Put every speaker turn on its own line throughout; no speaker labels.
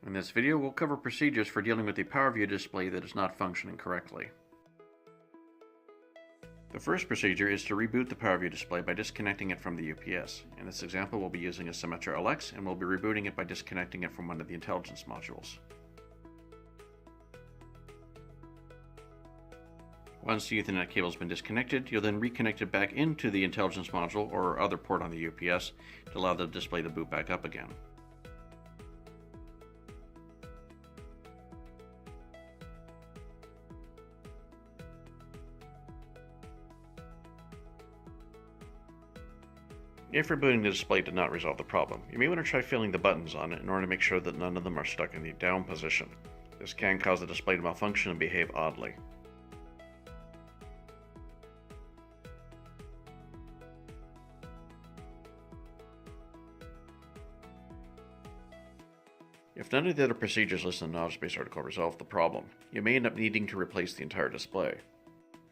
In this video, we'll cover procedures for dealing with the PowerView display that is not functioning correctly. The first procedure is to reboot the PowerView display by disconnecting it from the UPS. In this example, we'll be using a Symmetra Electric and we'll be rebooting it by disconnecting it from one of the intelligence modules. Once the Ethernet cable has been disconnected, you'll then reconnect it back into the intelligence module or other port on the UPS to allow the display to boot back up again. If rebooting the display did not resolve the problem, you may want to try filling the buttons on it in order to make sure that none of them are stuck in the down position. This can cause the display to malfunction and behave oddly. If none of the other procedures listed in the knowledge base article resolve the problem, you may end up needing to replace the entire display.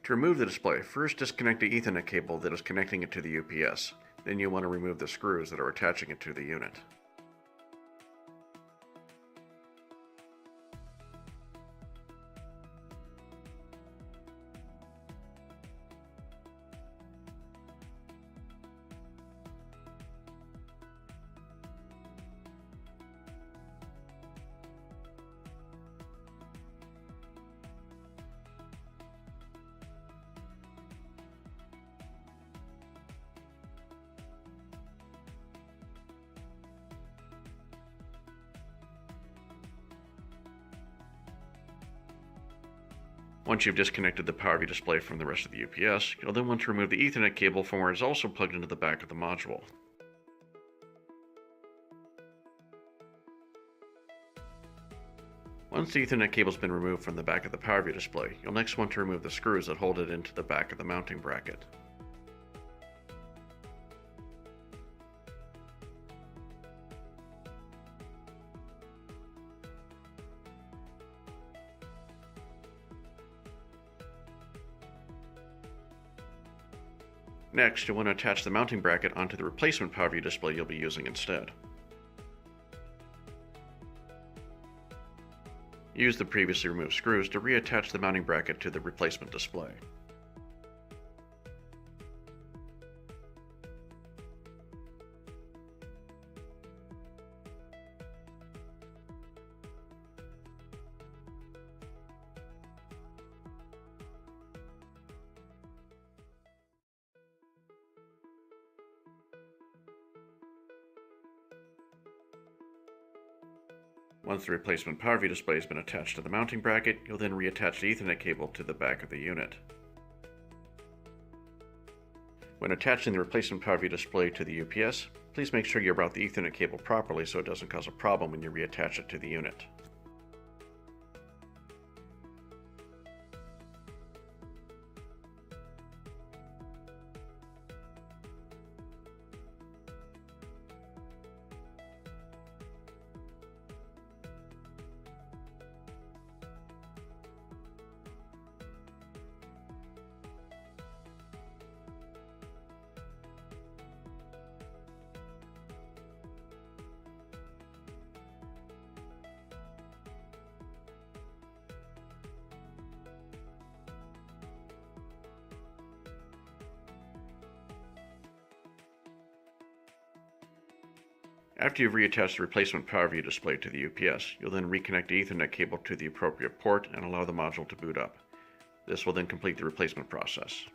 To remove the display, first disconnect the Ethernet cable that is connecting it to the UPS. Then you'll want to remove the screws that are attaching it to the unit. Once you've disconnected the PowerView display from the rest of the UPS, you'll then want to remove the Ethernet cable from where it's also plugged into the back of the module. Once the Ethernet cable has been removed from the back of the PowerView display, you'll next want to remove the screws that hold it into the back of the mounting bracket. Next, you'll want to attach the mounting bracket onto the replacement PowerView display you'll be using instead. Use the previously removed screws to reattach the mounting bracket to the replacement display. Once the replacement PowerView display has been attached to the mounting bracket, you'll then reattach the Ethernet cable to the back of the unit. When attaching the replacement PowerView display to the UPS, please make sure you route the Ethernet cable properly so it doesn't cause a problem when you reattach it to the unit. After you've reattached the replacement PowerView display to the UPS, you'll then reconnect the Ethernet cable to the appropriate port and allow the module to boot up. This will then complete the replacement process.